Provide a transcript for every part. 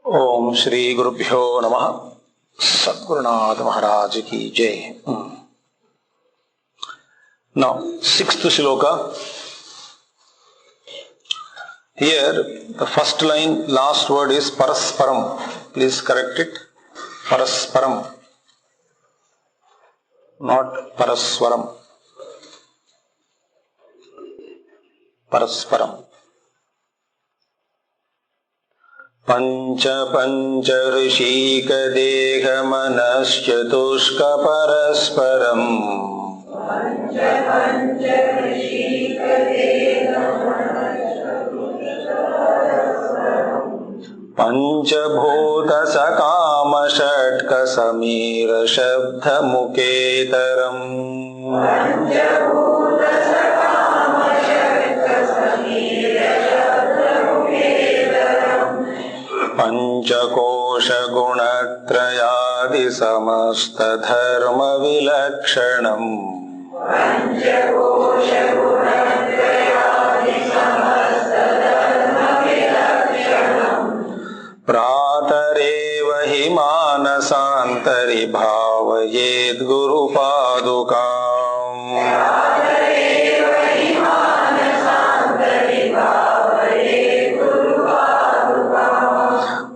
Om Shri Gurubhyo Namaha. Sadgurunath Maharaj ki Jai. Now, sixth shloka. Here, the first line, last word is parasparam. Please correct it. Parasparam. Not paraswaram. Parasparam. पंच पंच ऋषिक देह मनश्चतुष्क परस्परम् पंचभूत सकाम षट्क समीर शब्द मुकेतरम् पंचकोश गुणत्रयादि समस्त धर्म विलक्षणम् प्रातरेव हि मानसान्तरि भावयेद् गुरुपादुकाम्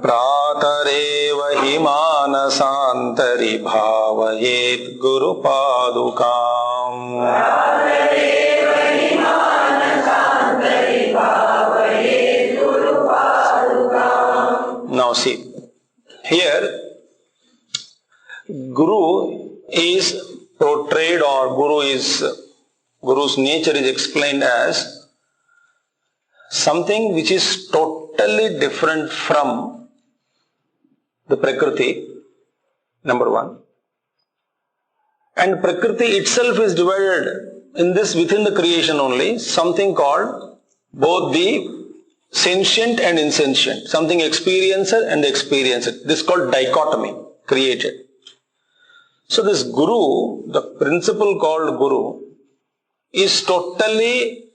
प्रातरेव हि मानसान्तरि भावयेद् गुरुपादुकाम्. Now see, here Guru is portrayed, or Guru's nature is explained as something which is totally different from the Prakriti, number one. And Prakriti itself is divided within the creation only, something called both the sentient and insentient, something experiencer and experiencer. This is called dichotomy created. So this Guru, the principle called Guru, is totally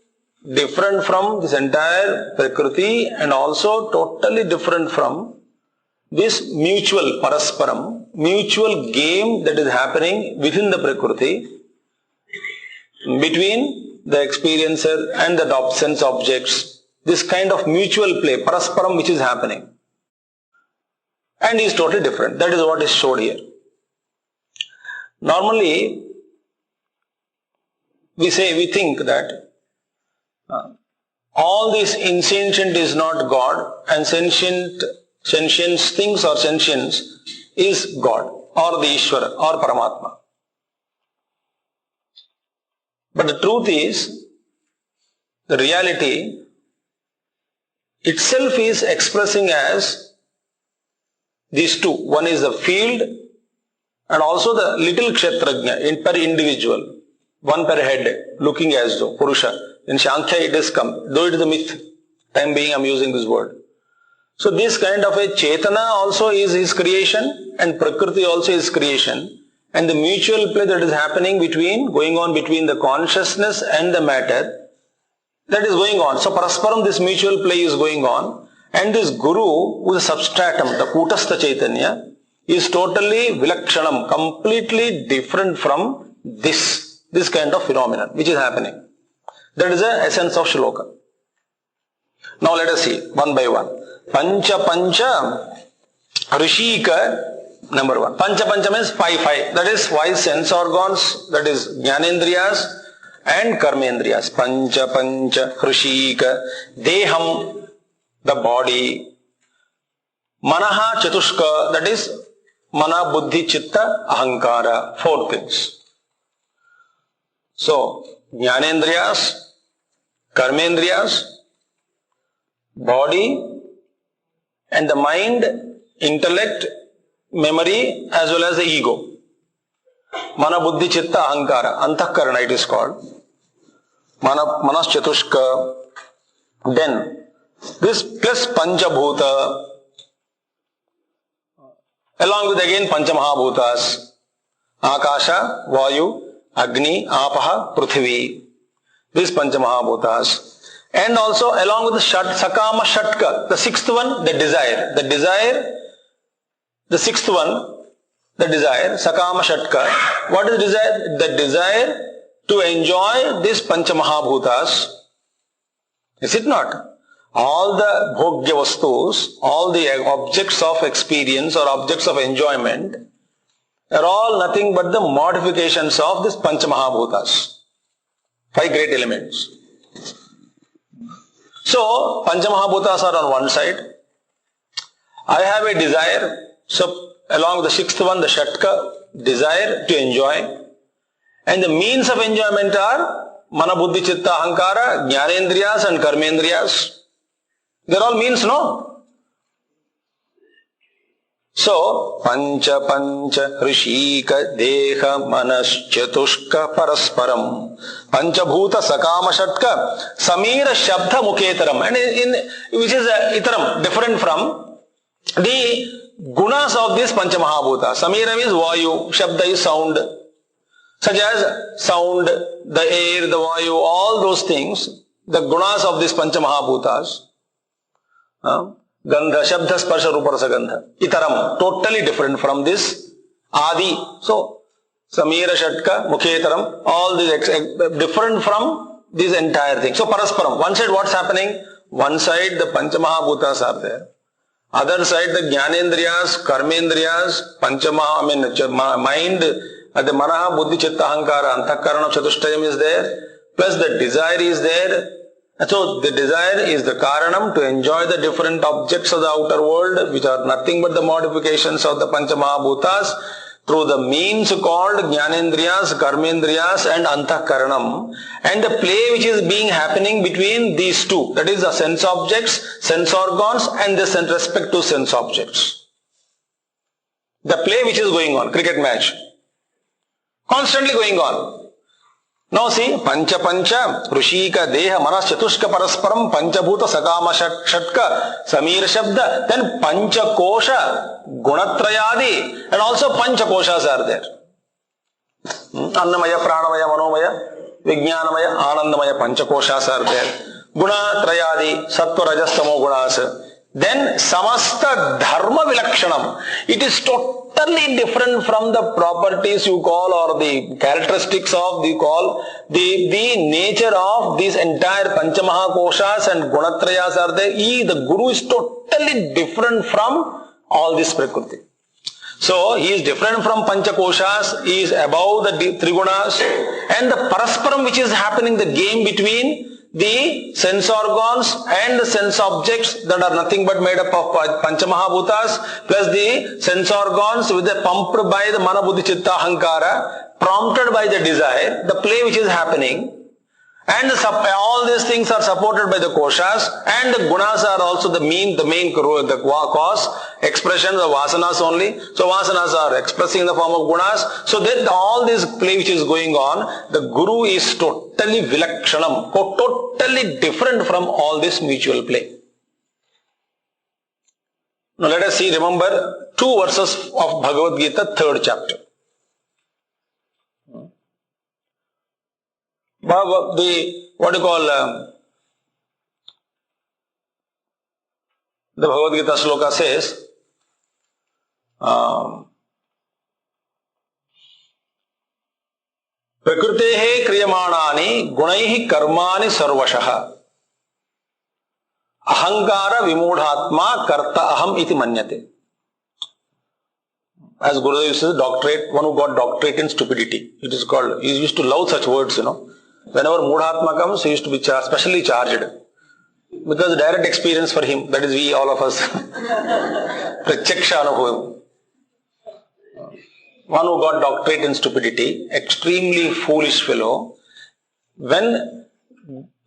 different from this entire Prakriti and also totally different from this mutual parasparam, mutual game that is happening within the Prakriti between the experiencer and the sense objects. This kind of mutual play, parasparam, which is happening, and is totally different. That is what is showed here. Normally, we think that all this insentient is not God, and sentient things or sentience is God or the Ishvara or Paramatma. But the truth is, the reality itself is expressing as these two. One is the field and also the little kshetrajna per individual, one per head, looking as though Purusha. In Shankhya it has come, though it is a myth. Time being I am using this word. So this kind of a Chetana also is his creation, and Prakriti also is creation, and the mutual play that is going on between the consciousness and the matter, that is going on. So parasparam, this mutual play is going on, and this Guru, who is a substratum, the Kutastha Chaitanya, is totally vilakshanam, completely different from this kind of phenomenon which is happening. That is the essence of shloka. Now let us see one by one. Pancha Rishika, number one. Pancha means five. That is five sense organs, that is Jnanendriyas and Karmendriyas. Pancha Rishika, Deham, the body. Manaha Chatushka, that is Mana, Buddhi, Chitta, Ahankara, four things. So, Jnanendriyas, Karmendriyas, body, and the mind, intellect, memory, as well as the ego. Mana, Buddhi, Chitta, Ahankara, Antahkarana it is called. Manas Chatushka. Then, this plus Panchabhuta, along with again Panchamahabhutas, Akasha, Vayu, Agni, Apaha, Prithvi. These Panchamahabhutas. And also along with the Sakama Shatka, the sixth one, the desire. The sixth one, the desire, Sakama Shatka. What is desire? The desire to enjoy these Panchamahabhutas. Is it not? All the bhogya vastus, all the objects of experience or objects of enjoyment are all nothing but the modifications of this Panchamahabhutas. 5 great elements. So, Panchamahabhutas are on one side. I have a desire. So, along with the sixth one, the Shatka, desire to enjoy. And the means of enjoyment are Mana, Buddhi, Chitta, Ahankara, Jnanendriyas and Karmendriyas. They are all means, no? So, Pancha Rishika Deha Manas Chatushka Parasparam Panchabhuta Sakama Shatka Samira Shabdha Muketaram, and which is itaram, different from the gunas of this Panchamahabhuta. Samira is Vayu, Shabda is sound, such as sound, the air, the Vayu, all those things, the gunas of this Panchamahabhutas. Gandha, Shabda, Sparsha, Rupa, Rasa, Gandha. Itaram, totally different from this Adi. So, Samira, Shatka, Mukhetaram, all these different from this entire thing. So, Parasparam. One side what's happening? One side the Panchamahabhutas are there. Other side the Jnanendriyas, Karmendriyas, mind, the Manaha, Buddhi, Chitta, Ahankara, Antakaranam, Chatushtayam is there. Plus the desire is there. So the desire is the karanam to enjoy the different objects of the outer world, which are nothing but the modifications of the Panchamahabhutas, through the means called Jnanendriyas, Karmendriyas and Antakaranam, and the play which is being happening between these two, that is the sense objects, sense organs and the respect to sense objects. The play which is going on, cricket match, constantly going on. Now see, Pancha, Rushika, Deha, Manas, Chatushka, Parasparam, Panchabhuta, Sakama, Shatka, Samir Shabda, then Pancha Kosha, Gunatrayadi, and also Pancha Koshas are there. Annamaya, Pranamaya, Manomaya, Vijnanamaya, Anandamaya, Pancha Koshas are there. Gunatrayadi, Sattva, Rajas, Tamo Gunas. Then Samasta Dharma Vilakshanam. It is totally different from the properties you call or the characteristics of the nature of these entire Panchamaha Koshas and Gunatrayas are there. The Guru is totally different from all this Prakriti. So he is different from Panchakoshas, he is above the Trigunas, and the Parasparam which is happening, the game between the sense organs and the sense objects that are nothing but made up of Panchamahabhutas, plus the sense organs with the pumped by the Mana, Buddhi, Chitta, Ahankara, prompted by the desire, the play which is happening, and all these things are supported by the koshas, and the gunas are also the main cause, expressions of vasanas only. So vasanas are expressing in the form of gunas. So that all this play which is going on, the Guru is totally vilakshanam, totally different from all this mutual play. Now let us see, remember 2 verses of Bhagavad Gita, 3rd chapter. The Bhagavad Gita sloka says, Prakritehe kriyamanani gunaihi karmani sarvashaha ahankara vimudhatma karta aham iti manyate. As Gurudev says, doctorate, one who got doctorate in stupidity. It is called, he used to love such words, Whenever Mudhatma comes, he used to be specially charged. Because direct experience for him, that is we, all of us. Pratyaksha anubhavam. One who got doctorate in stupidity, extremely foolish fellow. When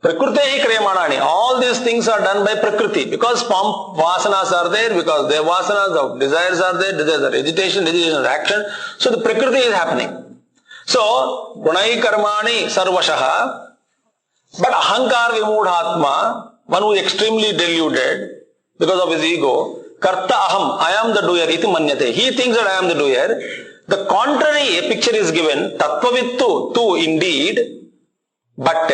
Prakritehi kriyamanani, all these things are done by Prakriti. Because vasanas are there, because their vasanas of desires are there, desires are agitation, are action. So the Prakriti is happening. So, Gunai Karmani Sarvashaha, but Ahankar Vimudhatma, one who is extremely deluded because of his ego, Karta Aham, I am the doer, iti manyate. He thinks that I am the doer. The contrary picture is given, Tattvavittu, tu indeed, but,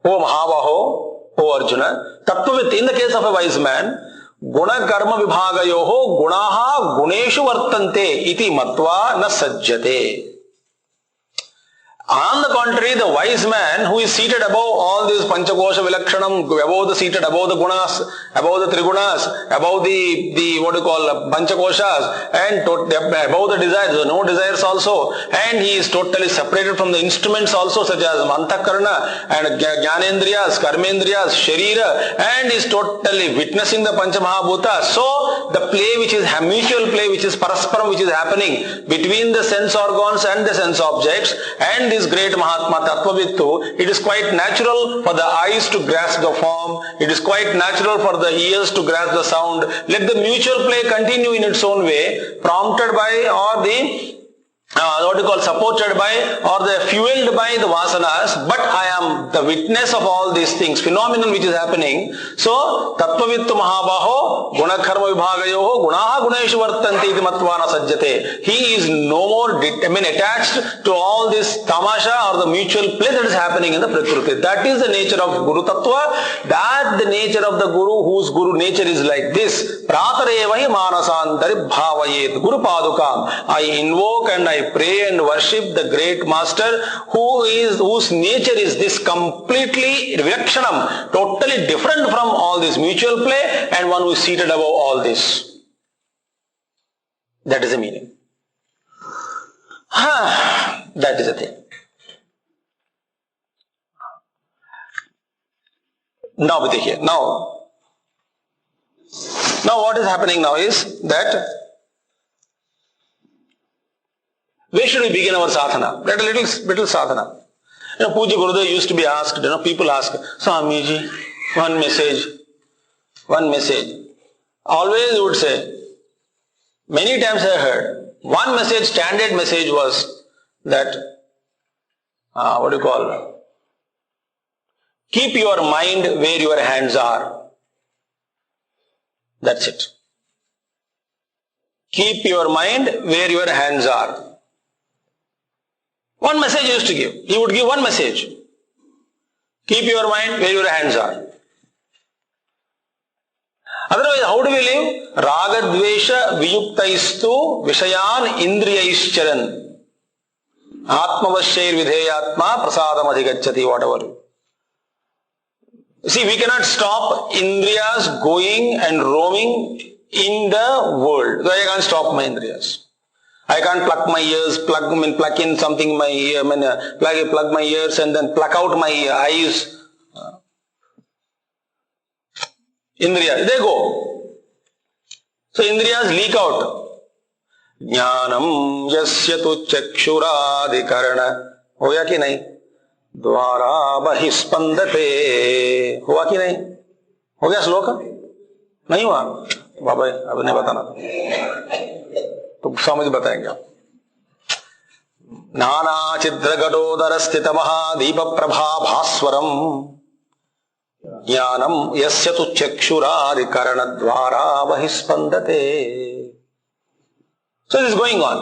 O Mahavaho, O Arjuna, Tattvavit, in the case of a wise man, Guna karma vibhagayoho gunaha guneshu vartante iti matva na sajjate. On the contrary, the wise man who is seated above all these Panchakosha Vilakshanam, seated above the Gunas, above the Trigunas, above the what you call Panchakoshas, and above the desires, no desires also, and he is totally separated from the instruments also, such as Mantakarna and Jnanendriyas, Karmendriyas, Sharira, and is totally witnessing the Panchamahabhuta. So, the play which is mutual play, which is parasparam, which is happening between the sense organs and the sense objects, and this great Mahatma Tattvavittu, it is quite natural for the eyes to grasp the form, it is quite natural for the ears to grasp the sound. Let the mutual play continue in its own way, prompted by or the supported by or the fueled by the vasanas, but I am the witness of all these things, phenomenon which is happening. So, Tattvavittu Mahabaho, Gunakarma Vibhagayoho, Gunaha Guneshu Vartanti iti Matvana Sajjate. He is no more attached to all this tamasha or the mutual play that is happening in the Prakriti. That is the nature of Guru Tattva. That the nature of the Guru, whose Guru nature is like this. Pratarevahi Manasantari Bhavayet. Guru Padukam. I invoke and I pray and worship the great master whose nature is this completely vilakshanam, totally different from all this mutual play, and one who is seated above all this. That is the meaning. That is the thing. Now with here. Now what is happening now is that where should we begin our sadhana? That a little sadhana. Puja Gurudev used to be asked, people ask, Swamiji, one message. Always he would say, many times I heard, one message, standard message was that, keep your mind where your hands are. That's it. Keep your mind where your hands are. One message he used to give. He would give one message. Keep your mind where your hands are. Otherwise, how do we live? Ragadvesha viyuktaistu vishayan indriyaischcharan. Atmavasyair vidheyatma prasadam adhigacchati, whatever. See, we cannot stop indriyas going and roaming in the world. So I can't stop my indriyas. I can't pluck my ears, pluck in something in my ear, plug my ears and then pluck out my eyes. Indriyas, they go. So Indriyas leak out. Jnanam yasyatu chakshuradikarana. Hoya ki nahi? Dvara bahispandate. Hua ki nahi? Ho gaya shloka? Nahi hua? Baba, ab nahi batana. तो स्वामी जी बताएंगे आप. नाना चिद्र गडोदर स्थित महादीप प्रभा भास्वरम ज्ञानम यस्य तु चक्षुरादिकरण द्वारा बहिस्पंदते. So this is going on.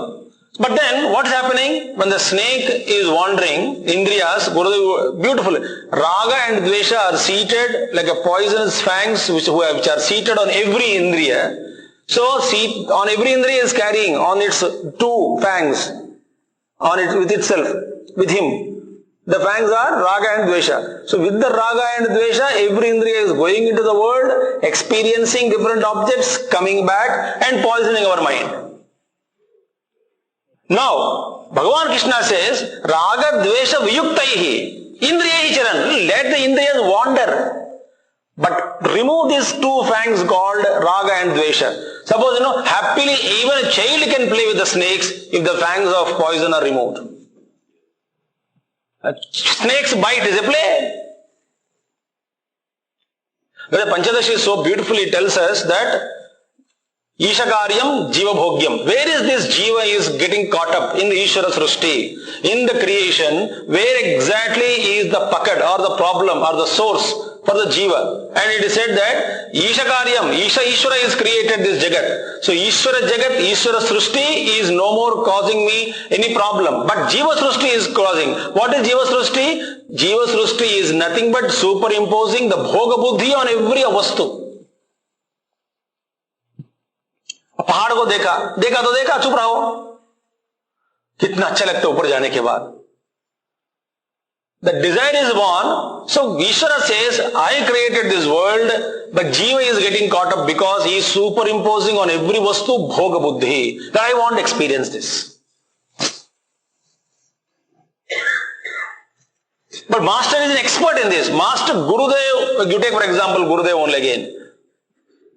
But then what is happening when the snake is wandering? Indriyas, Gurudev, beautiful. Raga and Dvesha are seated like a poisonous fangs which are seated on every Indriya. So, on every Indriya is carrying on its two fangs, on it with itself, with him. The fangs are Raga and Dvesha. So, with the Raga and Dvesha, every Indriya is going into the world, experiencing different objects, coming back and poisoning our mind. Now, Bhagavan Krishna says, Raga Dvesha Viyuktaihi, Indriyahi Charan, let the Indriyas wander. But remove these two fangs called Raga and Dvesha. Suppose, happily even a child can play with the snakes if the fangs of poison are removed. A snake's bite is a play. The Panchadashi so beautifully tells us that Ishakaryam Jiva Bhogyam. Where is this Jiva is getting caught up? In the Ishvara Srushti, in the creation, where exactly is the pakad or the problem or the source for the jiva. And it is said that Isha Karyam, Ishvara is created this Jagat. So Ishvara Jagat, Ishvara Srushti is no more causing me any problem. But Jiva Srushti is causing. What is Jiva Srushti? Jiva Srushti is nothing but superimposing the Bhoga Buddhi on every vastu. पहाड़ को देखा तो देखा, चुप रहो. कितना अच्छा लगता है ऊपर जाने के बाद. The desire is born. So Ishvara says, I created this world, but Jiva is getting caught up because he is superimposing on every vastu bhoga buddhi. That I want to experience this. But Master is an expert in this. Master Gurudev, you take for example Gurudev only again.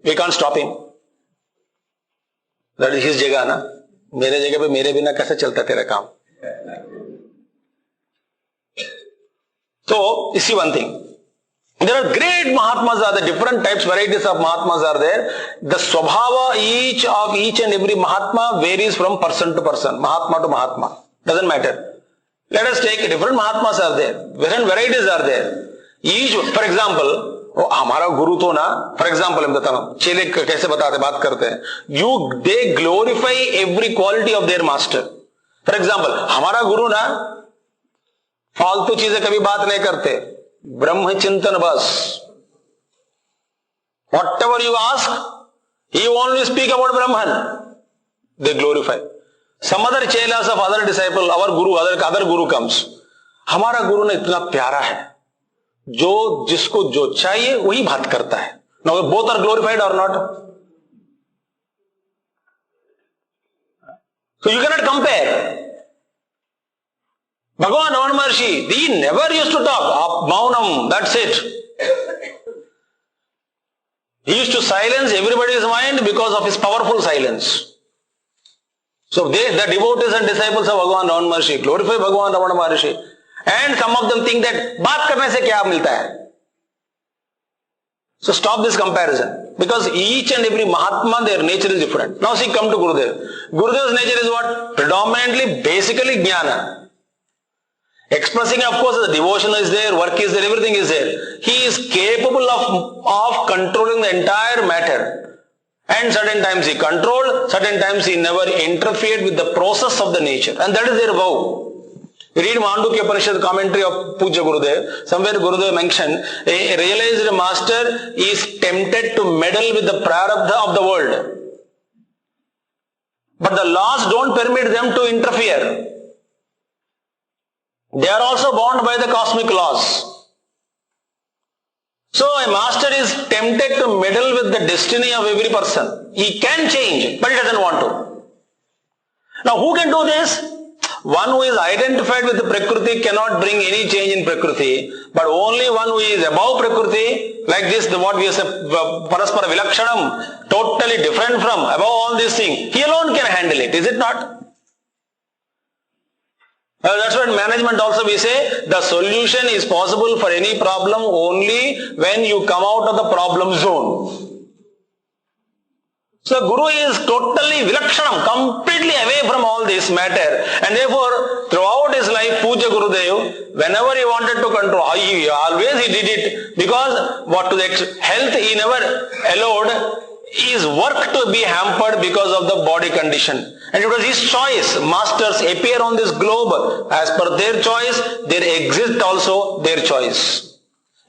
We can't stop him. That is his jagah, na? मेरे जगह पे मेरे बिना कैसे चलता तेरा काम? So, you see one thing. There are great Mahatmas, are the different types, varieties of Mahatmas are there. The Swabhava each and every Mahatma varies from person to person, Mahatma to Mahatma. Doesn't matter. Let us take different Mahatmas are there. Different varieties are there. Each, for example, हमारा गुरु तो ना, for example, हम बताता हूँ, चेले कैसे बताते, बात करते हैं. They glorify every quality of their master. For example, हमारा गुरु ना, फालतू चीजें कभी बात नहीं करते. ब्रह्म चिंतन बस. Whatever you ask, he only speak about Brahman. They glorify. Some other chelas of other disciple, our guru, other guru comes. हमारा गुरु ने इतना प्यारा है, जो जिसको जो चाहिए वही बात करता है. Now both are glorified or not? So you cannot compare. Bhagavan Ramana Maharshi, he never used to talk. Maunam, that's it. He used to silence everybody's mind because of his powerful silence. So the devotees and disciples of Bhagavan Ramana Maharshi glorify Bhagavan Ramana Maharshi. And some of them think that बात करने से क्या मिलता है? So stop this comparison. Because each and every Mahatma, their nature is different. Now see, come to Gurudev. Gurudev's nature is what? Predominantly, basically Jnana. Expressing, of course, the devotion is there, work is there, everything is there. He is capable of controlling the entire matter. And certain times he controlled, certain times he never interfered with the process of the nature. And that is their vow. Read Mandukya Upanishad commentary of Puja Gurudev. Somewhere Gurudev mentioned, a realized master is tempted to meddle with the prarabdha of the world. But the laws don't permit them to interfere. They are also bound by the cosmic laws. So a master is tempted to meddle with the destiny of every person. He can change, but he doesn't want to. Now who can do this? One who is identified with the Prakriti cannot bring any change in Prakriti, but only one who is above Prakriti, like this, what we say, Paraspara Vilakshanam, totally different from, above all these things, he alone can handle it, is it not? That's what management also we say, the solution is possible for any problem only when you come out of the problem zone. So Guru is totally vilakshanam, completely away from all this matter, and therefore throughout his life, Puja Gurudev, whenever he wanted to control, he did it, because what to the health he never allowed his work to be hampered because of the body condition. And it was his choice. Masters appear on this globe as per their choice, there exists also their choice,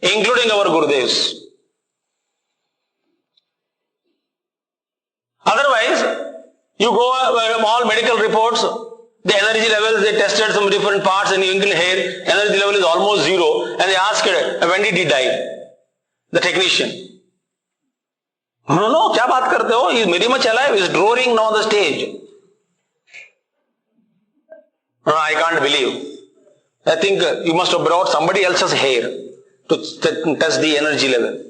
including our Gurudevs. Otherwise, you go all medical reports, the energy levels, they tested some different parts in your hair, energy level is almost zero, and they asked, when did he die? The technician. No, क्या बात करते हो? He is very much alive, he is roaring now on the stage. No, I can't believe. I think you must have brought somebody else's hair to test the energy level.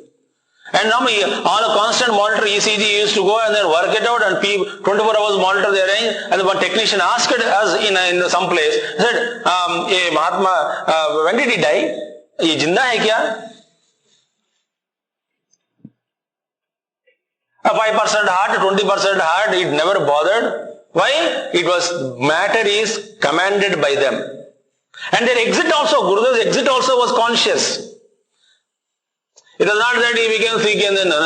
And now on a constant monitor ECG used to go and then work it out, and 24 hours monitor they arrange, and one technician asked us in some place, said, Mahatma, when did he die? Ye jinda hai kya? 5% heart, 20% heart, it never bothered. Why? It was, matter is commanded by them. And their exit also, Gurudev's exit also was conscious. It is not that he became sick and then, no.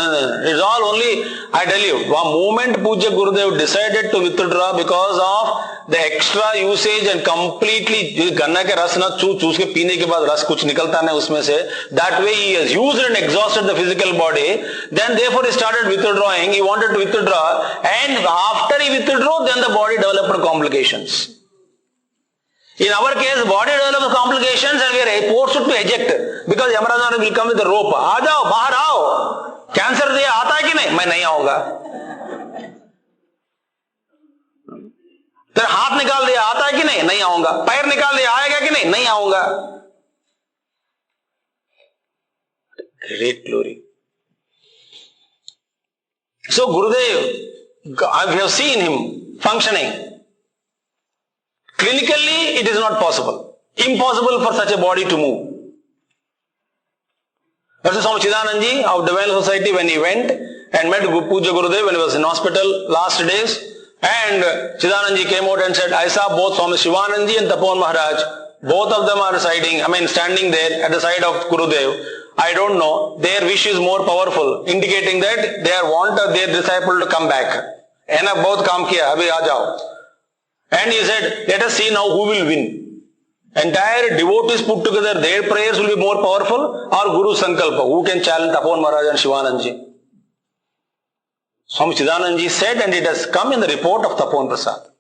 It's all only, I tell you, one moment Pujya Gurudev decided to withdraw because of the extra usage and completely, गन्ना के रस ना चूस के पीने के बाद रस कुछ निकलता नहीं उसमें से, that way he has used and exhausted the physical body, then therefore he started withdrawing, he wanted to withdraw, and after he withdrew, then the body developed complications. In our case, body develops complications and we are forced to eject because Yamarajan will come with a rope. आ जाओ, बाहर आओ. Cancer दे आता है कि नहीं? मैं नहीं आऊंगा. तेरा हाथ निकाल दिया आता है कि नहीं? नहीं आऊंगा. पैर निकाल दिया आएगा कि नहीं? नहीं आऊंगा. Great glory. So Gurudev, we have seen him functioning. Clinically, it is not possible. Impossible for such a body to move. That's why Swami Chidananji of Divine Society, when he went and met Puja Gurudev when he was in hospital last days, and Chidananji came out and said, I saw both Swami Shivananji and Tapon Maharaj. Both of them are standing there at the side of Gurudev. I don't know. Their wish is more powerful, indicating that they want their disciple to come back. Enough both काम किया, अभी आ जाओ. And he said, let us see now who will win. Entire devotees put together, their prayers will be more powerful, or Guru Sankalpa, who can challenge Tapon Maharaj and Shivananji. Swami Chidananji said, and it has come in the report of Tapon Prasad.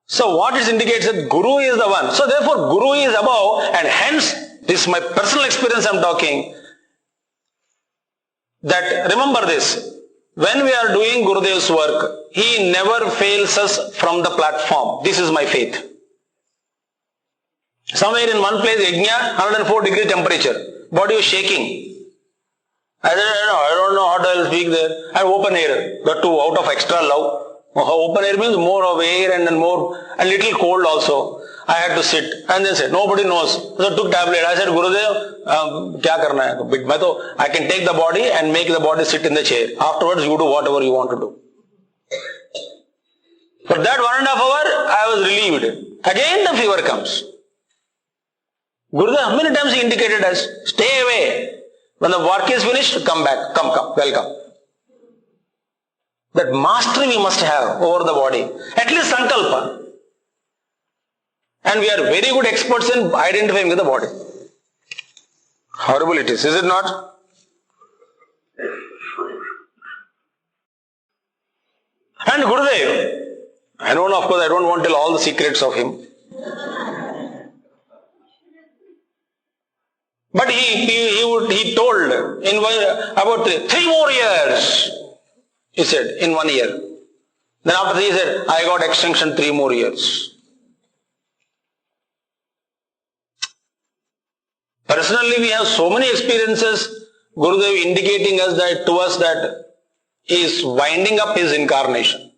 So what it indicates that Guru is the one. So therefore Guru is above, and hence, this is my personal experience I am talking, that remember this, when we are doing Gurudev's work, he never fails us from the platform. This is my faith. Somewhere in one place, Yajna, 104 degree temperature. Body was shaking. I said, I don't know how to speak there. And open air. That too, out of extra love. Open air means more of air and then more, a little cold also. I had to sit and then said, nobody knows. So I took tablet. I said, Gurudev, kya karna hai? I can take the body and make the body sit in the chair. Afterwards, you do whatever you want to do. For that 1.5 hours, I was relieved. Again the fever comes. Gurudev, how many times he indicated us, stay away. When the work is finished, come back. Come, welcome. That mastery we must have over the body. At least sankalpa. And we are very good experts in identifying with the body. Horrible it is it not? And Gurudev, I don't know, of course, I don't want to tell all the secrets of him. But he told about 3 more years. He said, in 1 year. Then after he said, I got extension 3 more years. Personally, we have so many experiences, Gurudev indicating to us that he is winding up his incarnation.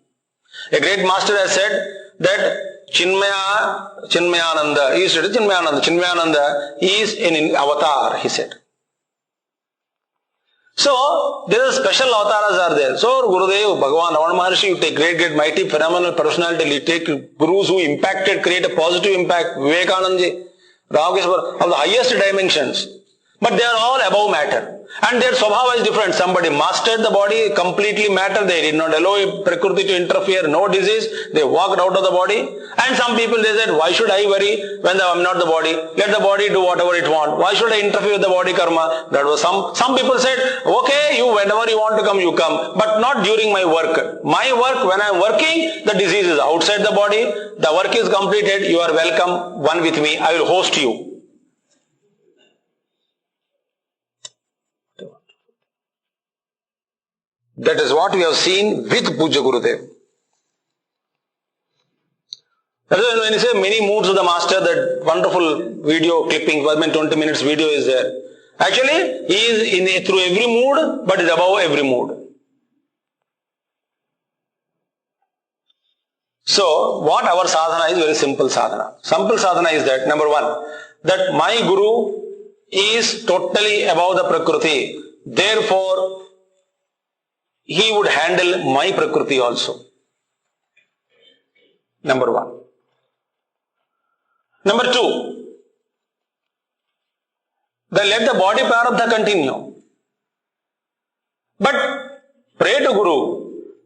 A great master has said that Chinmayananda is an avatar, he said. So, there are special avatars are there. So, Gurudev, Bhagavan, Ramana Maharshi, you take great, mighty, phenomenal personality, you take gurus who impacted, create a positive impact, Vivekananda, Ramakrishna, of the highest dimensions. But they are all above matter. And their swabhava is different. Somebody mastered the body, completely matter. They did not allow Prakriti to interfere, no disease. They walked out of the body. And some people, they said, why should I worry when I am not the body? Let the body do whatever it wants. Why should I interfere with the body karma? That was some people said, okay, you whenever you want to come, you come. But not during my work. My work, when I am working, the disease is outside the body. The work is completed. You are welcome. One with me. I will host you. That is what we have seen with Puja Gurudev. That is when you say many moods of the master, that wonderful video clipping, 20 minutes video is there. Actually, he is through every mood, but is above every mood. So, what our sadhana is, very simple sadhana. Simple sadhana is that, number 1, that my Guru is totally above the Prakriti. Therefore, he would handle my Prakriti also. Number 1. Number 2, then let the body prarabdha continue. But pray to Guru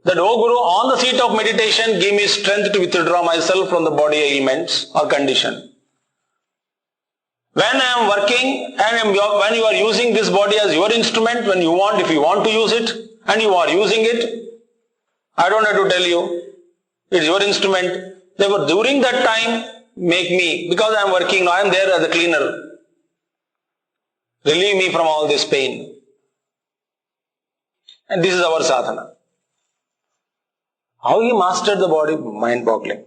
that, oh Guru, on the seat of meditation, give me strength to withdraw myself from the body ailments or condition. When I am working and when you are using this body as your instrument, if you want to use it and you are using it, I don't have to tell you, it's your instrument. Therefore, during that time, make me, because I am working now, I am there as a cleaner. Relieve me from all this pain. And this is our sadhana. How he mastered the body? Mind-boggling.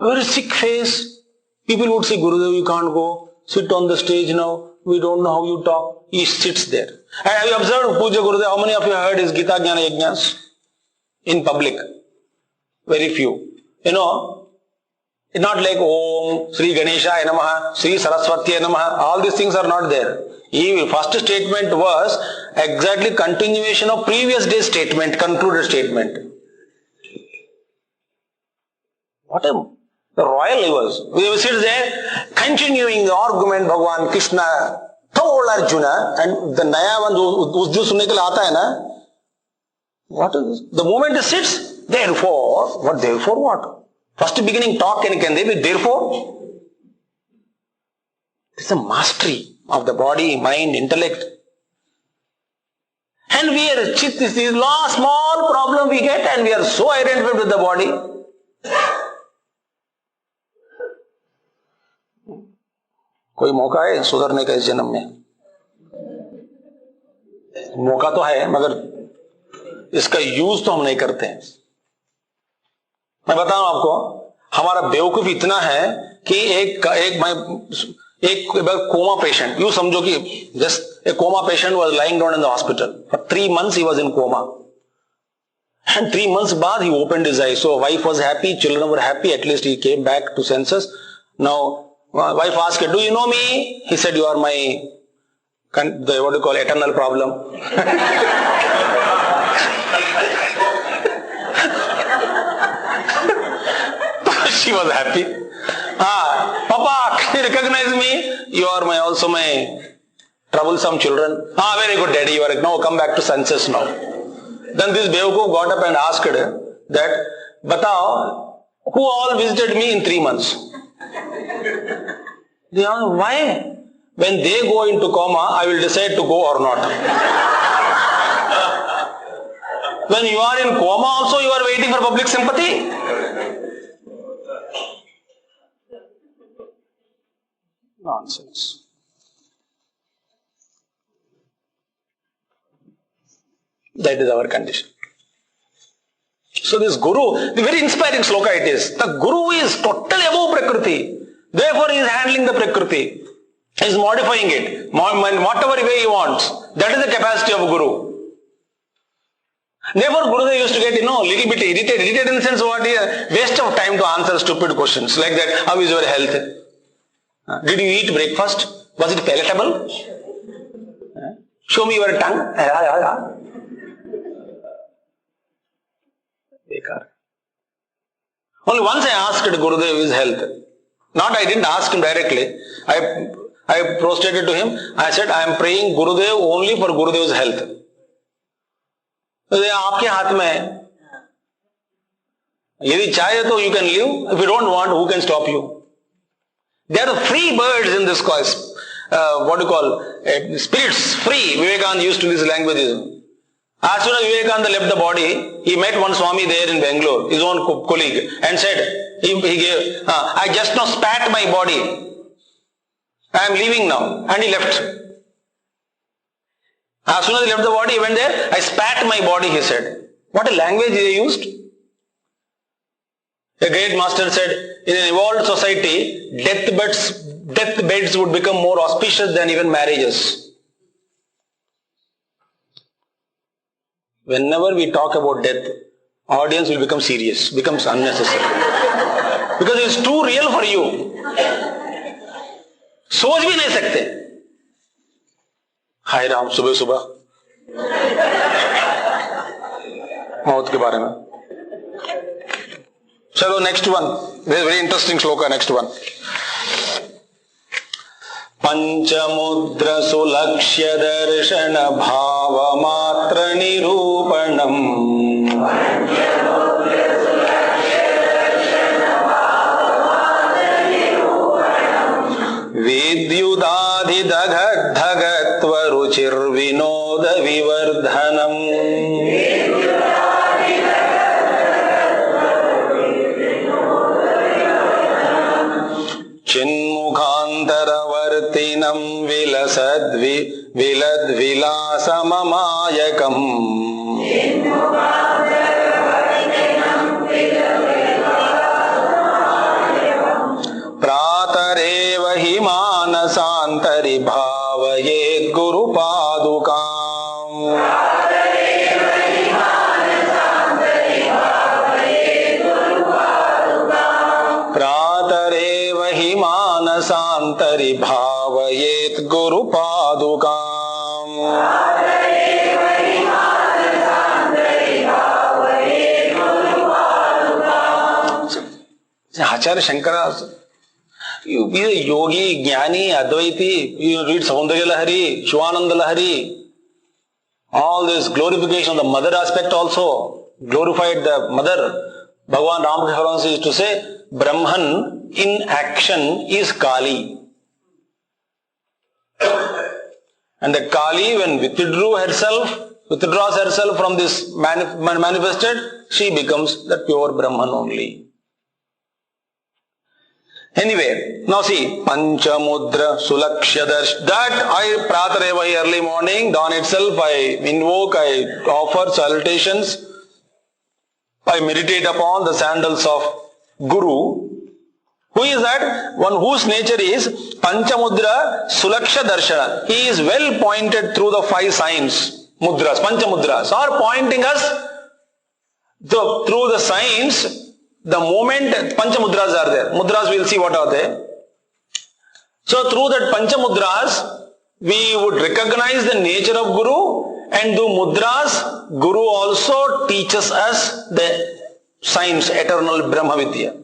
Very sick face. People would say, Gurudev, you can't go. Sit on the stage now. We don't know how you talk. He sits there. And have you observed Puja Gurudev? How many of you heard his Gita Jnana Yajnas? In public. Very few. You know, it's not like Om, Sri Ganeshaya Namaha, Sri Saraswati Namaha. All these things are not there. His first statement was exactly continuation of previous day's statement, concluded statement. What a royal he was. We sit there, continuing the argument, Bhagavan Krishna told Arjuna, and the Naya one, us din sunne ke liye aata hai na, what is this? The moment he sits, therefore, what? First beginning talk, can they be therefore? It's a mastery of the body, mind, intellect. And we are, this is small problem we get, and we are so identified with the body. कोई मौका है सुधरने का इस जन्म में? मौका तो है, मगर इसका यूज तो हम नहीं करते हैं. मैं बताऊं आपको, हमारा बेवकूफ इतना है कि एक कोमा पेशेंट, यू समझो कि just a coma patient was lying down in the hospital for 3 months he was in coma, and 3 months बाद he opened his eyes. So wife was happy, children were happy, at least he came back to senses. Now wife asked, do you know me? He said, you are my, what do you call, eternal problem. She was happy. Papa, can you recognize me? You are also my troublesome children. Very good, daddy. You are, now come back to senses now. Then this Bevakoof got up and asked that, Batao, who all visited me in 3 months? They asked, why? When they go into coma, I will decide to go or not. When you are in coma also, you are waiting for public sympathy. Nonsense. That is our condition. So this Guru, the very inspiring sloka it is. The Guru is totally above Prakriti. Therefore he is handling the Prakriti. He is modifying it. In whatever way he wants. That is the capacity of Guru. Therefore Gurudev used to get, little bit irritated. Irritated in the sense what? Waste of time to answer stupid questions. Like that, how is your health? Did you eat breakfast? Was it palatable? Show me your tongue. Only once I asked Gurudev his health. I didn't ask him directly. I prostrated to him. I said, I am praying Gurudev only for Gurudev's health. आपके हाथ में है. यदि चाहे तो you can live. If you don't want, who can stop you? There are free birds in this cause. What do you call? Spirits, free. Vivekananda used to use language. As soon as Vivekananda left the body, he met one Swami there in Bangalore, his own colleague, and said, he gave, I just now spat my body. I am leaving now. And he left. As soon as he left the body, he went there, I spat my body, he said. What a language he used. A great master said, in an evolved society, deathbeds would become more auspicious than even marriages. Whenever we talk about death, audience will become serious, becomes unnecessary. Because it is too real for you. सोच भी नहीं सकते. हाय राम, सुबह सुबह मौत के बारे में Chalo, next one. Very interesting shloka, next one. Panchamudra sulakshya darshana bhava matra nirupanam vidyudadhi dagad dhagatva ruchir vinoda vivardhanam Chinmukhantaravartinam viladvilasamamayakam Pratareva himanasantari bhavayet guru padukam Pratareva himanasantari bhavayet guru padukam Acharya Shankara, you be a yogi, jnani, advaiti, you read Saundarya Lahari, Shivananda Lahari, all this glorification of the mother aspect also, glorified the mother. Bhagavan Ramakrishna is to say, Brahman in action is Kali. And the Kali, when withdraws herself from this manifested, she becomes the pure Brahman only. Anyway, now see, Panchamudra Sulakshya Darsh. That I Pratareva early morning, dawn itself, I invoke, I offer salutations, I meditate upon the sandals of Guru. Who is that? One whose nature is Panchamudra Sulaksha Darshana. He is well pointed through the 5 signs, mudras, Panchamudras, are pointing us through the signs. The moment Panchamudras are there, mudras we'll see what are they. So through that Panchamudras, we would recognize the nature of Guru, and through mudras, Guru also teaches us the science, eternal Brahma Vidya.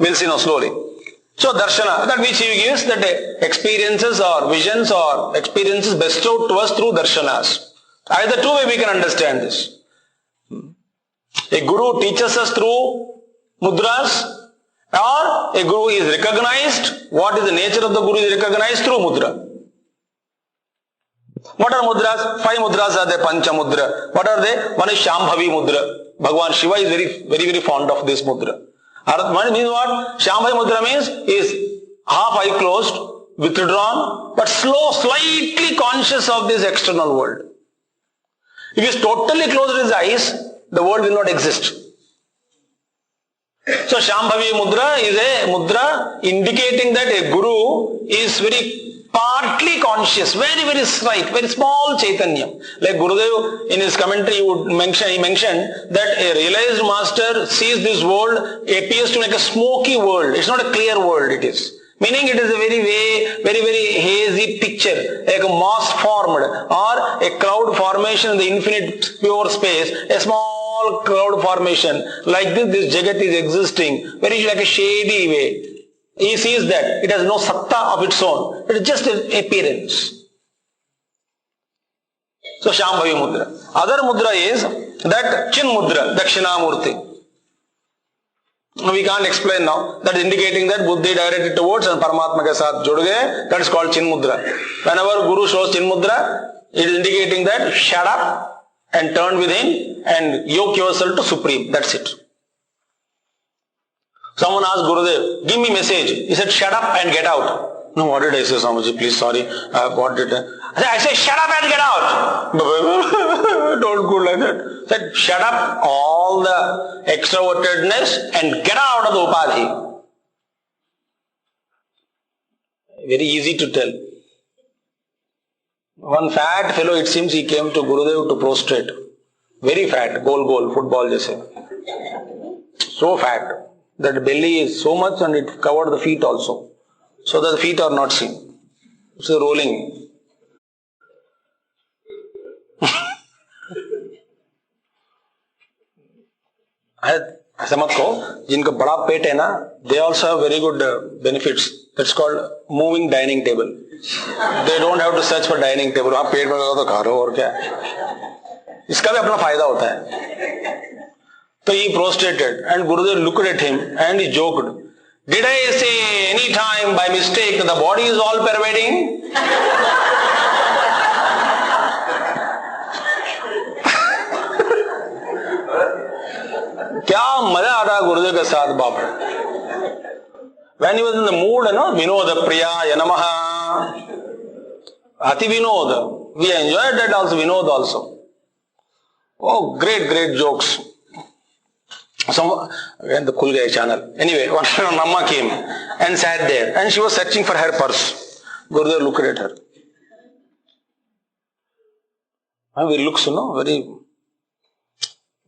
We'll see now slowly. So darshana, that which he gives, that experiences or visions or experiences bestowed to us through darshanas. Either two way we can understand this. A guru teaches us through mudras, or a guru is recognized. What is the nature of the guru is recognized through mudra. What are mudras? 5 mudras are there, Pancha Mudra. What are they? One is Shambhavi Mudra. Bhagavan Shiva is very fond of this mudra. One means what? Shambhavi Mudra means is half eye closed, withdrawn, but slightly conscious of this external world. If he is totally closed his eyes, the world will not exist. So Shambhavi Mudra is a mudra indicating that a guru is very partly conscious, very slight, very small Chaitanya. Like Gurudev in his commentary he mentioned that a realized master sees this world, appears to like a smoky world. It's not a clear world, it is. Meaning it is a very hazy picture, like a moss formed or a cloud formation in the infinite pure space, a small cloud formation. Like this Jagat is existing, very like a shady way. He sees that it has no satta of its own. It is just an appearance. So Shambhavi Mudra. Other mudra is that Chin Mudra, Dakshinamurti. We can't explain now. That is indicating that Buddhi directed towards and Paramatma ke saath jud gaye. That is called Chin Mudra. Whenever Guru shows Chin Mudra, it is indicating that shut up and turn within and yoke yourself to Supreme. That's it. Someone asked Gurudev, give me message. He said, shut up and get out. No, what did I say, Swamiji? Please, sorry. What did I say, shut up and get out. Don't go like that. I said, shut up all the extrovertedness and get out of the upadhi. Very easy to tell. One fat fellow, it seems he came to Gurudev to prostrate. Very fat, goal, football jaise. So fat. That belly is so much and it covered the feet also. So that the feet are not seen. It's a rolling. ऐसा मत कहो, जिनको बड़ा पेट है ना, they also have very good benefits. That's called moving dining table. They don't have to search for dining table. वहाँ पेट में लगा तो खा लो, और क्या, इसका भी अपना फायदा होता है. So he prostrated and Gurudev looked at him and he joked, "Did I say any time by mistake that the body is all pervading?" क्या मजा आता है गुरुदेव के साथ, बाप रे. When he was in the mood, Vinod Priya Namaha, Ati Vinod, we enjoyed that also, Vinod also. Oh, great jokes. When the Khul Gaya channel. Anyway, one Amma came and sat there and she was searching for her purse. Gurudev looked at her. He looks, very.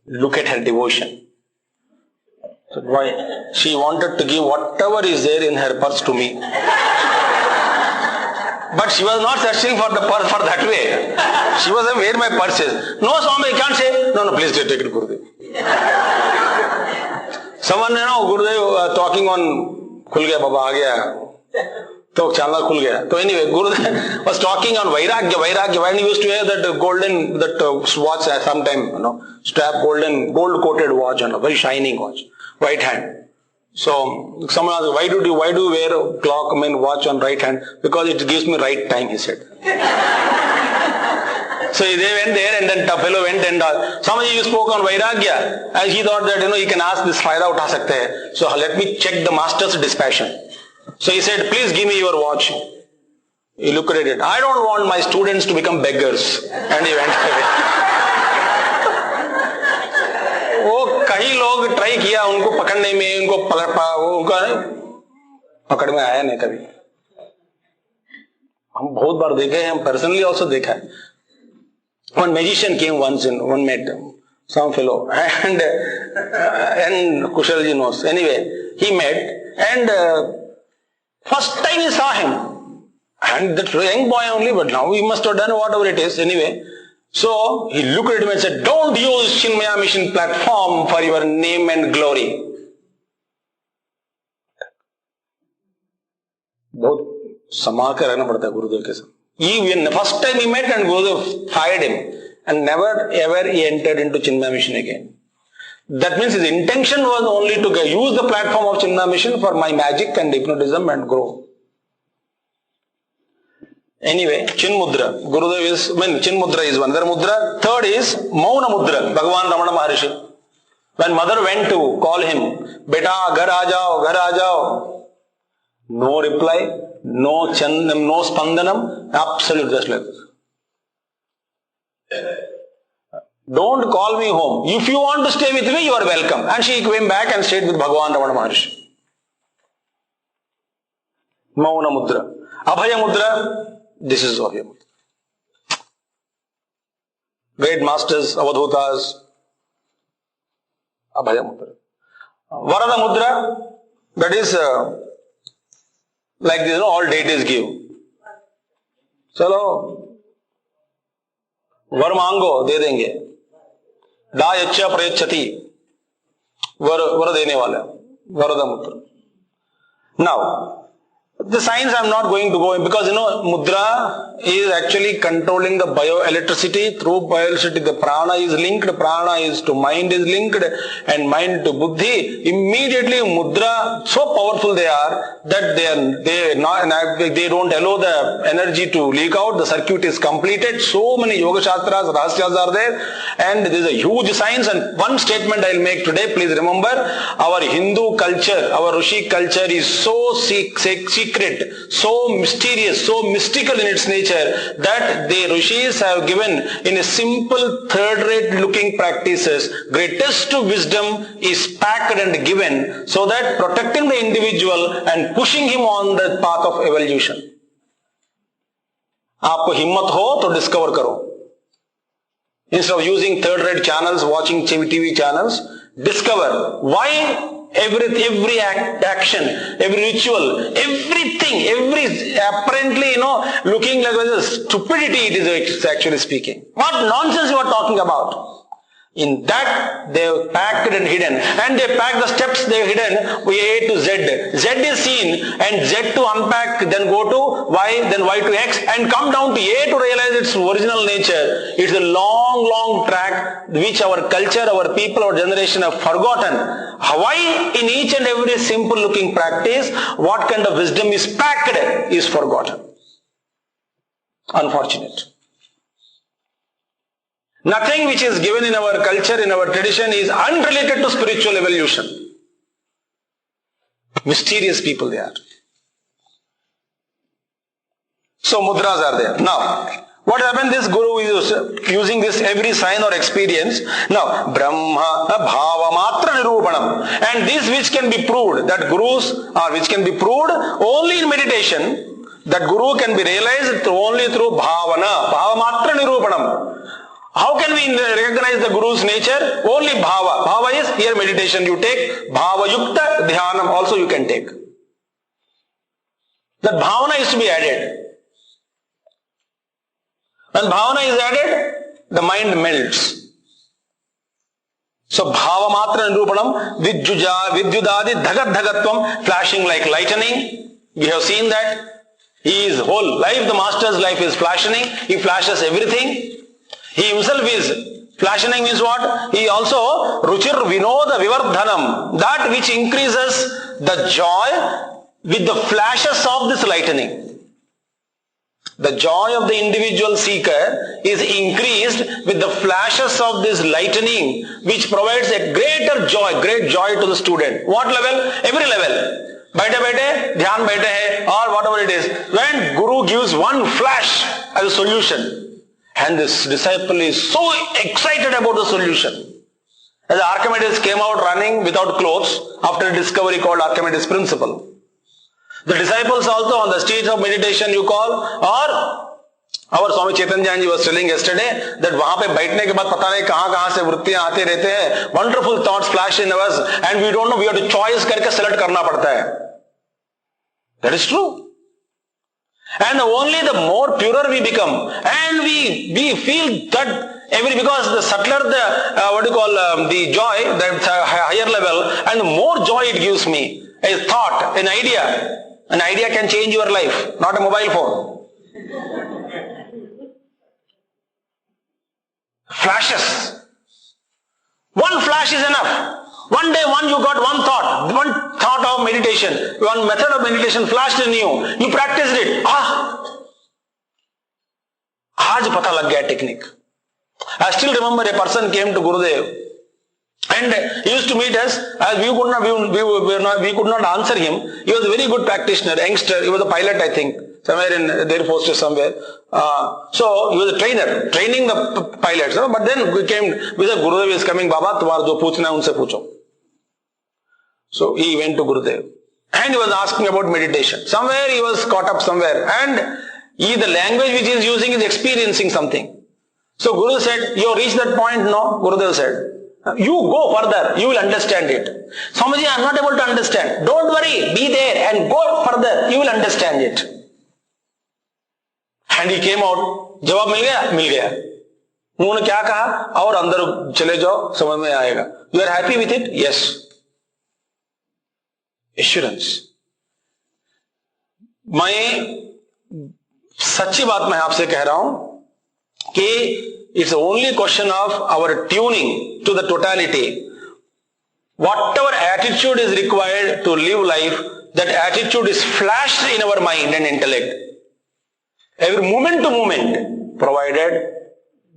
Look at her devotion. So why? She wanted to give whatever is there in her purse to me. But she was not searching for the purse for that way. She was saying, where my purse is? No, Swami, I can't say. No, please take it, Gurudev. Someone, Gurudev talking on Khul Gaya, Baba aa gaya. So channel khul gaya. So anyway, Gurudev was talking on Vairagya. When he used to have that golden, watch at some time, strap, gold coated watch, very shining watch, right hand. So someone asked, why do you wear a clock, watch on right hand? Because it gives me right time, he said. So they went there and then the fellow went and Swamiji, you spoke on Vairagya, and he thought that he can ask this fayda utha sakte hai. So let me check the master's dispassion. So he said, please give me your watch. He looked at it. I don't want my students to become beggars. And he went away. वो कई लोग try किया उनको पकड़ने में, उनका पकड़ में आया नहीं कभी. हम बहुत बार देखे हैं, हम पर्सनली also देखा है. One magician came once in, one met some fellow and Kushalji knows. Anyway, he met and first time he saw him, and that young boy only, but now he must have done whatever it is anyway. So he looked at him and said, don't use Chinmaya Mission platform for your name and glory. बहुत संभाल कर रहना पड़ता है गुरुदेव के साथ. First time he met and Gurudev fired him and never ever he entered into Chinmaya Mission again. That means his intention was only to use the platform of Chinmaya Mission for my magic and hypnotism and grow. Anyway, Chin Mudra. Gurudev is, Chin Mudra is one. Another Mudra. Third is Mauna Mudra. Bhagavan Ramana Maharishi. When mother went to call him, Beta, ghar aa jao, ghar aa jao. No reply, no spandanam, absolute just like this. Don't call me home. If you want to stay with me, you are welcome. And she came back and stayed with Bhagavan Ramana Maharishi. Mauna Mudra. Abhaya Mudra. This is Abhaya Mudra. Great masters, Avadhutas. Abhaya Mudra. Varada Mudra. That is like this, all deities give. चलो वर मांगो दे देंगे. डा यच्चा प्रयच्छति, वर देने वाला. वरदा मुद्रा. Now, the science I am not going to go in because mudra is actually controlling the bioelectricity. Through bioelectricity, the prana is linked. Prana is to mind is linked, and mind to buddhi. Immediately, mudra so powerful they are that they don't allow the energy to leak out. The circuit is completed. So many yoga shastras, rahasyas are there, and there is a huge science. And one statement I will make today. Please remember, our Hindu culture, our Rishi culture is so secret, so mysterious, so mystical in its nature that the Rishis have given in a simple third-rate looking practices. Greatest wisdom is packed and given so that protecting the individual and pushing him on the path of evolution. आपको हिम्मत हो तो discover करो. Instead of using third-rate channels, watching TV channels, discover why every action, every ritual, everything, apparently, looking like stupidity it is actually speaking. What nonsense you are talking about? In that they have packed and hidden, and they packed the steps they have hidden A to Z. Z is seen, and Z to unpack, then go to Y, then Y to X, and come down to A to realize its original nature. It's a long, long track which our culture, our people, our generation have forgotten. Why in each and every simple looking practice, what kind of wisdom is packed is forgotten. Unfortunate. Nothing which is given in our culture, in our tradition is unrelated to spiritual evolution. Mysterious people they are. So mudras are there. Now, what happened? This guru is using this every sign or experience. Now, Brahma Bhava Matra Nirupanam. And this which can be proved, that gurus are which can be proved only in meditation, that guru can be realized only through Bhavana. Bhava Matra Nirupanam. How can we recognize the Guru's nature? Only Bhava. Bhava is here meditation you take. Bhava Yukta Dhyanam also you can take. That Bhavana is to be added. When Bhavana is added, the mind melts. So Bhava Matra Nirupanam Vidyudadi Dhagat Dhagatvam, flashing like lightning. We have seen that. His whole life, the master's life is flashing. He flashes everything. He himself is flashing means what? He also Ruchir Vinoda Vivardhanam, that which increases the joy with the flashes of this lightning. The joy of the individual seeker is increased with the flashes of this lightning, which provides a great joy to the student. What level? Every level. Baite, dhyan baite hai, or whatever it is. When Guru gives one flash as a solution, and this disciple is so excited about the solution. As Archimedes came out running without clothes after a discovery called Archimedes' principle. The disciples also on the stage of meditation you call, or our Swami Chaitanya was telling yesterday that वहाँ पे बैठने के बाद पता नहीं कहाँ से वृत्तियाँ आते रहते हैं. Wonderful thoughts flash in us and we don't know, we have to choice करके select करना पड़ता है. That is true. And only the more purer we become, and we feel that because the subtler the joy, that higher level, and the more joy it gives me, a thought, an idea can change your life, not a mobile phone. Flashes. One flash is enough. One day, you got one thought of meditation, one method of meditation flashed in you. You practiced it. आज पता लग गया technique. I still remember a person came to Gurudev and he used to meet us. As we could not answer him. He was a very good practitioner, youngster. He was a pilot, I think, somewhere in their post somewhere. So he was a trainer, training the pilots. But then we said, Gurudev is coming, Baba, तुम्हारा जो पूछना है उनसे पूछो. So he went to Gurudev and he was asking about meditation. Somewhere he was caught up somewhere, and the language which he is using is experiencing something. So Guru said, you reached that point? No. Gurudev said, you go further, you will understand it. Swamiji, I am not able to understand. Don't worry, be there and go further, you will understand it. And he came out, जवाब मिल गया? मिल गया. उन्होंने क्या कहा? और अंदर चले जाओ, समझ में आएगा. You are happy with it? Yes. Assurance. मैं सच्ची बात मैं आपसे कह रहा हूं कि it's only question of our tuning to the totality. Whatever attitude is required to live life, that attitude is flashed in our mind and intellect. Every moment to moment, provided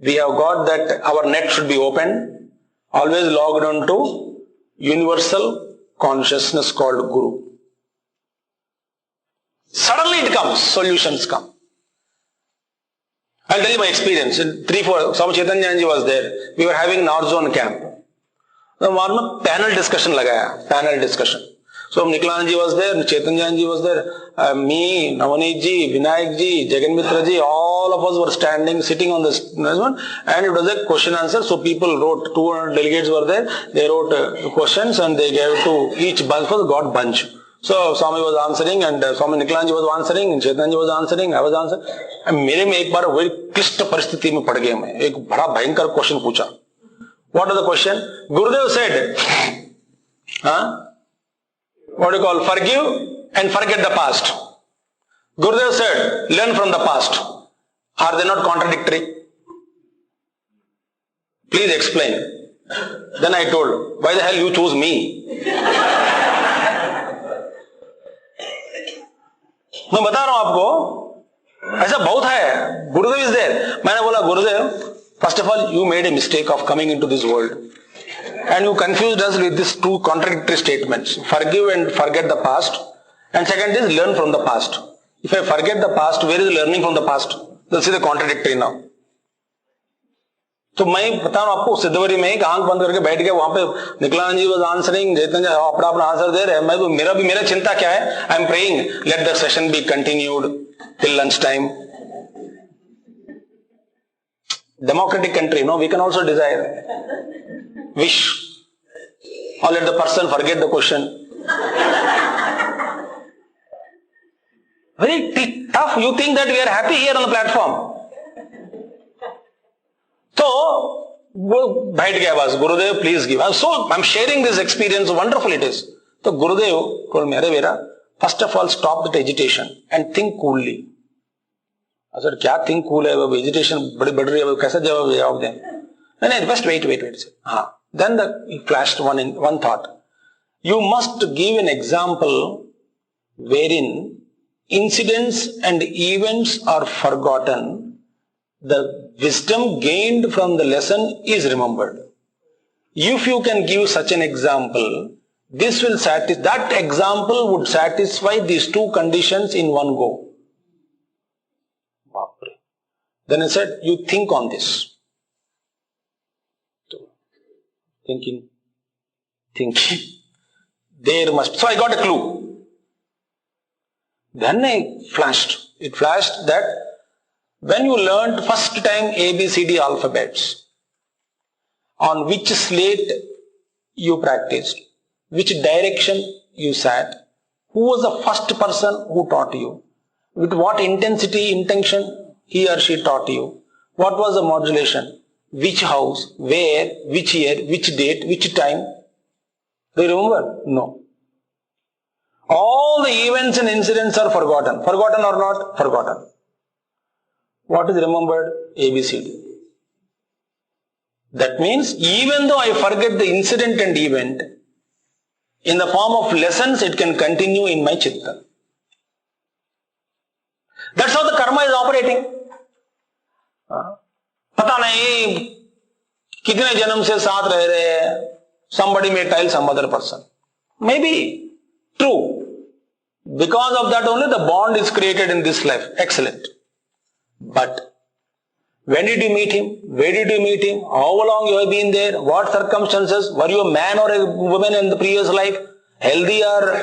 we have got that our net should be open, always logged on to universal consciousness called Guru. Suddenly it comes, solutions come. I'll tell you my experience. In 3-4, Swami Chaitanya was there. We were having North Zone camp. So one panel discussion lagaya, panel discussion. So Niklanan ji was there, Chaitanya ji was there, me, Navaneet ji, Vinayak ji, Jagan Mitra ji, all of us were standing, sitting on this one, and it was a question answer. So people wrote, 200 delegates were there, they wrote questions and they gave to each bunch, got bunch. So Swami was answering and Swami Niklanan ji was answering, and Chaitanya ji was answering, I was answering. And मेरे में एक बार वही क्लिष्ट परिस्थिति में पड़ गया मैं, एक बड़ा भयंकर क्वेश्चन पूछा. What was the question? Gurudev said, what do you call, forgive and forget the past. Gurudev said, learn from the past. Are they not contradictory? Please explain. Then I told, why the hell you chose me? मैं बता रहा हूं आपको, ऐसा बहुत है. गुरुदेव is there. मैंने बोला, गुरुदेव, first of all you made a mistake of coming into this world and you confused us with these two contradictory statements. Forgive and forget the past. And second is learn from the past. If I forget the past, where is learning from the past? This is the contradictory now. तो मैं बता रहा हूं आपको, सिद्धवरी में एक आंख बंद करके बैठ गया वहां पे. निकलानंद जी वाज आंसरिंग, चैतन्य अपना अपना आंसर दे रहे. मैं तो मेरा चिंता क्या है? I am praying, let the session be continued till lunch time. Democratic country, no, we can also desire, wish, or let the person forget the question. Very tough. You think that we are happy here on the platform. So, वो बैठ गया बस. गुरुदेव please give. So I'm sharing this experience. Wonderful it is. तो गुरुदेव told me, अरे बेटा, first of all stop that agitation and think coolly. Sir क्या think cool है, वो वेजिटेशन बड़ी बढ़ रही है, वो कैसे जवाब दें? नहीं, बस वेट. हाँ, then the flashed one thought. You must give an example wherein incidents and events are forgotten, the wisdom gained from the lesson is remembered. If you can give such an example, this will that example would satisfy these two conditions in one go. Then I said, you think on this. Thinking. There must. So I got a clue. Then it flashed that when you learned first time ABCD alphabets, on which slate you practiced, which direction you sat, who was the first person who taught you, with what intention he or she taught you, what was the modulation, which house, where, which year, which date, which time. Do you remember? No. All the events and incidents are forgotten. Forgotten or not? Forgotten. What is remembered? ABCD. That means even though I forget the incident and event, in the form of lessons it can continue in my chitta. That's how the karma is operating. पता नहीं कितने जन्म से साथ रह रहे हैं. Somebody may tell some other person. Maybe true. Because of that only the bond is created in this life. Excellent. But when did you meet him? Where did you meet him? How long you have been there? What circumstances? Were you a man or a woman in the previous life? Healthy or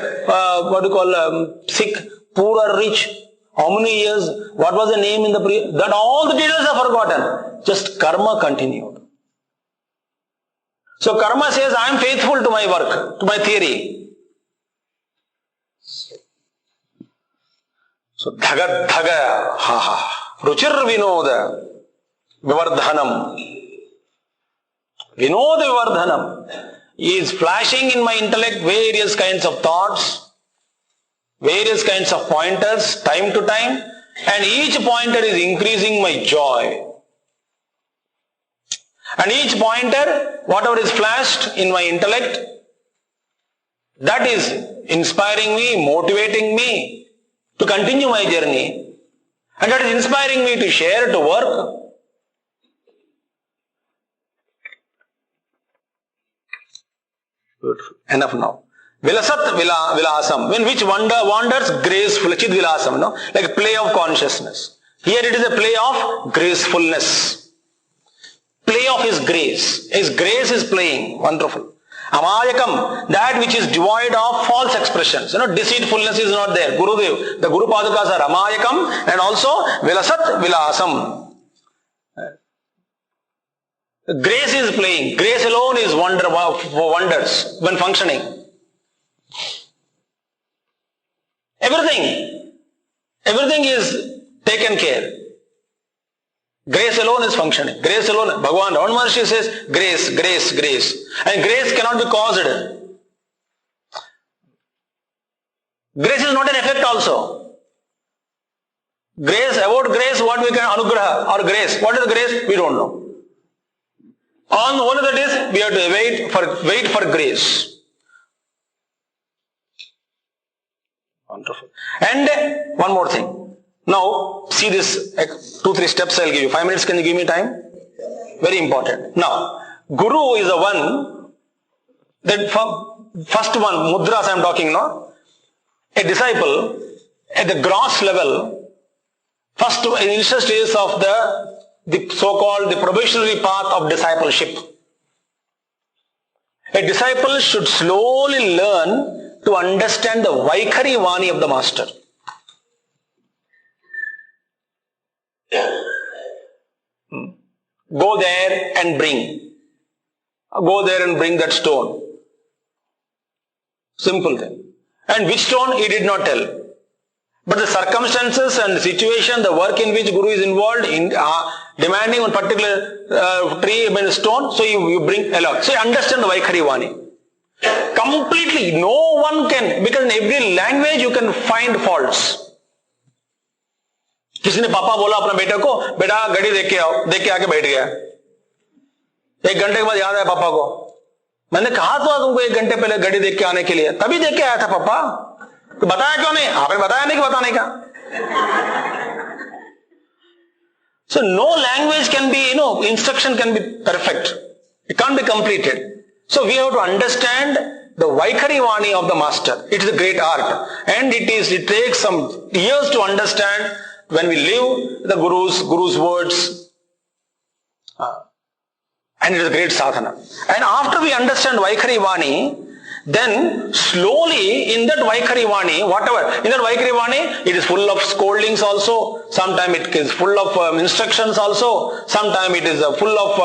sick, poor or rich? How many years? What was the name in the previous? That all the details are forgotten. Just karma continued. So karma says, I am faithful to my work, to my theory. So dhaga, ruchir vinoda vivardhanam. Vinoda vivardhanam is flashing in my intellect various kinds of thoughts, various kinds of pointers, time to time, and each pointer is increasing my joy. And each pointer, whatever is flashed in my intellect, that is inspiring me, motivating me to continue my journey, and that is inspiring me to share, to work. Beautiful. Enough now. Vilasat vilasam, when which wanders graceful, chid vilasam, no? Like play of consciousness. Here it is a play of gracefulness. Play of his grace. His grace is playing. Wonderful. Amayakam, that which is devoid of false expressions. Deceitfulness is not there. Gurudev, the Guru Padukas are Amayakam and also Vilasat Vilasam. Grace is playing. Grace alone is wonders when functioning. Everything is taken care. Grace alone is functioning. Grace alone. Bhagavan Ramana Maharshi says, grace, grace, grace. And grace cannot be caused. Grace is not an effect also. Grace, about grace, what we can, anugraha or grace. What is grace? We don't know. On all of that is, we have to wait for grace. Wonderful. And one more thing. Now, see this 2-3 steps I'll give you. 5 minutes, can you give me time? Very important. Now, Guru is the one, that first one, mudras I am talking now. A disciple, at the gross level, first initial stages of the so-called the probationary path of discipleship. A disciple should slowly learn to understand the Vaikhari Vani of the Master. Go there and bring. Go there and bring that stone. Simple thing. And which stone he did not tell. But the circumstances and the situation, the work in which Guru is involved in demanding one particular tree, stone, so you bring along. So you understand the Vaikhari Vani. Completely, no one can, because in every language you can find faults. किसी ने पापा बोला अपने बेटे को, बेटा घड़ी देख के आओ, देख के आके बैठ गया। 1 घंटे के बाद याद आया पापा को, मैंने कहा था तुमको 1 घंटे पहले घड़ी देख के आने के लिए, तभी देख के आया था पापा, तो बताया क्यों नहीं? आपने बताया नहीं कि बताने का। So no language can be, instruction can be perfect. It can't be completed. So we have to understand the Vaikhari Vani of the Master. It is a great art, and it takes some years to understand. When we live the Guru's words, and it is a great sadhana. And after we understand Vaikhari Vani, then slowly in that Vaikhari Vani, in that Vaikhari Vani, it is full of scoldings also. Sometimes it is full of instructions also. Sometimes it is full of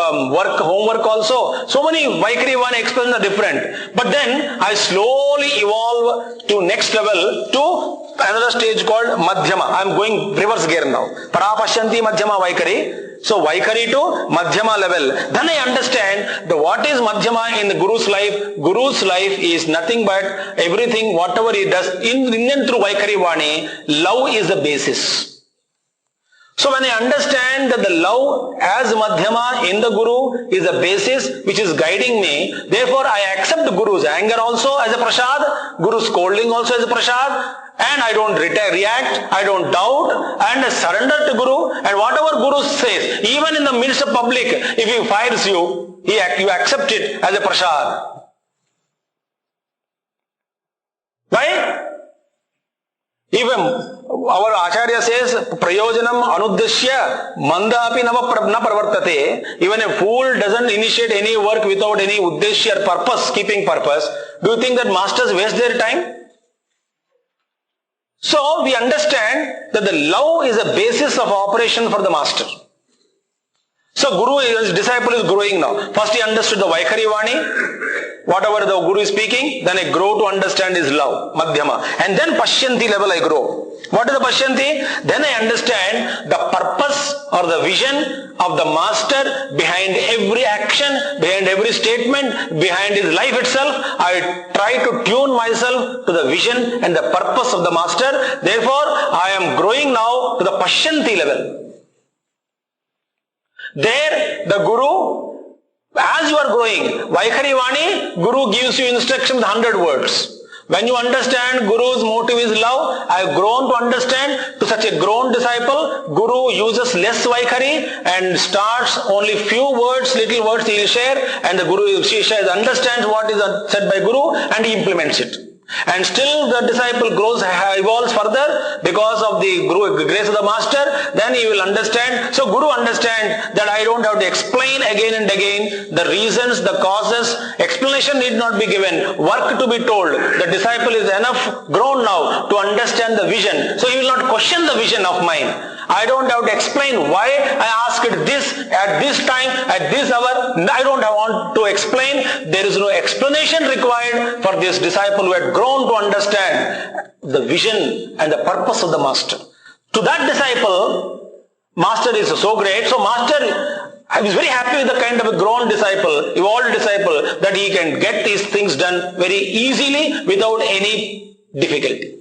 homework also. So many Vaikhari Vani expressions are different. But then I slowly evolve to next level to another stage called Madhyama. I am going reverse gear now. Parapashyanti Madhyama Vaikhari. So Vaikhari to Madhyama level. Then I understand what is Madhyama in the Guru's life. Guru's life is nothing but everything, whatever he does, in and through Vaikhari Vani, love is the basis. So when I understand that the love as Madhyama in the Guru is the basis which is guiding me, therefore I accept Guru's anger also as a prasad, Guru's scolding also as a prasad, and I don't react, I don't doubt, and I surrender to Guru, and whatever Guru says, even in the midst of public, if he fires you, you accept it as a prasad. Why? Even our Acharya says, Prayojanam Anuddashya Mandapi na pravartate. Even a fool doesn't initiate any work without any uddeshya or purpose, keeping purpose. Do you think that masters waste their time? So we understand that the love is a basis of operation for the master. So his disciple is growing now. First he understood the Vaikhari Vani, whatever the Guru is speaking, then I grow to understand his love, Madhyama. And then Pashyanti level I grow. What is the Pashyanti? Then I understand the purpose or the vision of the master behind every action, behind every statement, behind his life itself. I try to tune myself to the vision and the purpose of the master. Therefore, I am growing now to the Pashyanti level. There, the Guru, as you are growing, Vaikhari Vani, Guru gives you instruction with 100 words. When you understand Guru's motive is love, I have grown to understand. To such a grown disciple, Guru uses less Vaikhari and starts only few words, little words he will share, and the Guru, she understands what is said by Guru and he implements it. And still the disciple evolves further because of the grace of the master. Then he will understand. So Guru understands that I don't have to explain again and again the reasons, the causes. Explanation need not be given. Work to be told. The disciple is enough grown now to understand the vision. So he will not question the vision of mine. I don't have to explain why I asked this at this time, at this hour. I don't want to explain. There is no explanation required for this disciple who had grown to understand the vision and the purpose of the master. To that disciple, Master is so great. So Master, I was very happy with the kind of a grown disciple, evolved disciple, that he can get these things done very easily without any difficulty.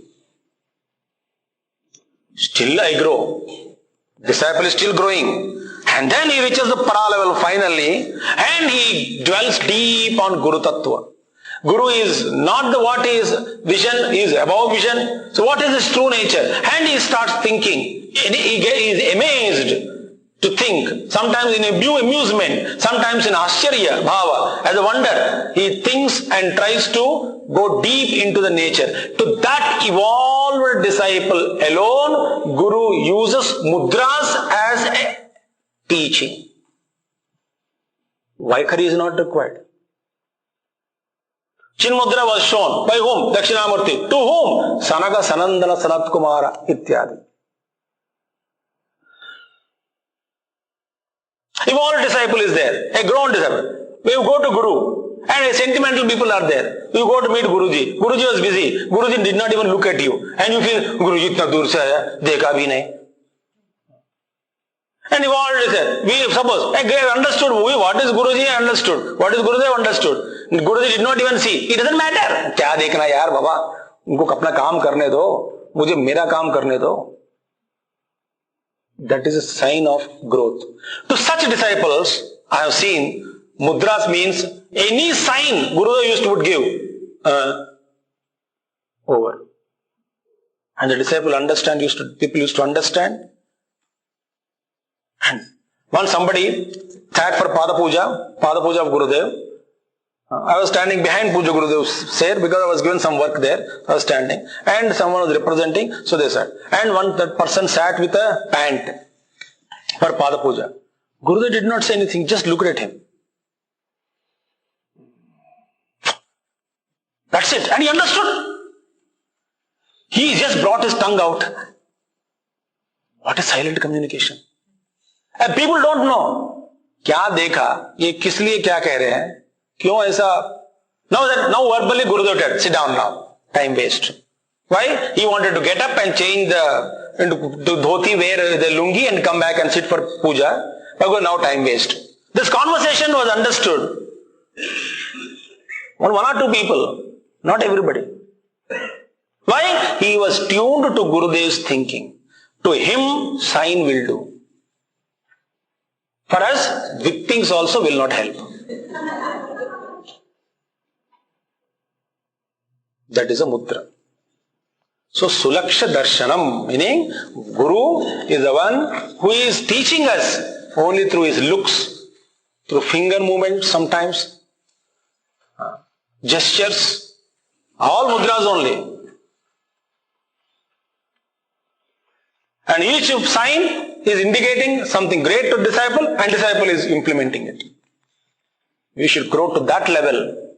Still I grow. Disciple is still growing. And then he reaches the para level finally, and he dwells deep on Guru Tattva. Guru is not the what is vision, he is above vision. So what is his true nature? And he starts thinking. He is amazed to think. Sometimes in amusement, sometimes in Ashcharya Bhava, as a wonder. He thinks and tries to go deep into the nature. To that evolved disciple alone, Guru uses mudras as a teaching. Vaikhari is not required. Chinmudra was shown. By whom? Dakshinamurti. To whom? Sanaga Sanandana Sanat Kumara Ityadi. Evolved disciple is there. A grown disciple. We go to Guru. And sentimental people are there. You go to meet Guruji. Guruji was busy. Guruji did not even look at you. And you feel, Guruji itna dur se aaya, dekha bhi nahi. And evolved is there. We suppose, understood what is Guruji, understood. What is Gurudev, understood. Guruji did not even see. It doesn't matter. क्या देखना यार बाबा, उनको अपना काम करने दो, मुझे मेरा काम करने दो. That is a sign of growth. To such disciples, I have seen, mudras means any sign Gurudev used to give over. And the disciple people used to understand. And once somebody sat for Pada Puja of Gurudev. I was standing behind Puja Gurudev's chair because I was given some work there. I was standing and someone was representing, so they sat. And that person sat with a pant for Pada Puja. Gurudev did not say anything, just looked at him. That's it. And he understood. He just brought his tongue out. What is silent communication? And people don't know. क्या देखा? ये किस लिए क्या कह रहे हैं? क्यों ऐसा? Now verbally Gurudev said, sit down now. Time waste. Why? He wanted to get up and change to dhoti, wear the lungi and come back and sit for puja. But now time waste. This conversation was understood. One or two people, not everybody. Why? He was tuned to Gurudev's thinking. To him, sign will do. For us, victings also will not help. That is a mudra. So, Sulaksha Darshanam, meaning Guru is the one who is teaching us only through his looks, through finger movements sometimes, gestures, all mudras only. And each sign is indicating something great to disciple and disciple is implementing it. We should grow to that level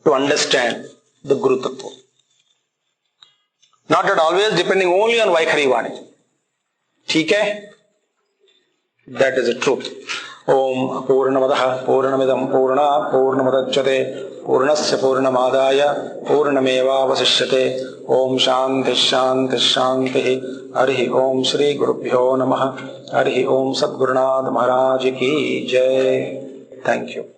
to understand the Guru Tattva. Not at always depending only on Vaikhari Vani. ठीक है? That is the truth. Om Purnamadaha Purnamidam Purna Purnamudachyate Purnasya Purnamadaya Purnameva Vasishyate Om Shanti Shanti Shanti Harihi Om Shri Gurubhyo Namaha Harihi Om Sadgurunad Maharaj Ki Jai. Thank you.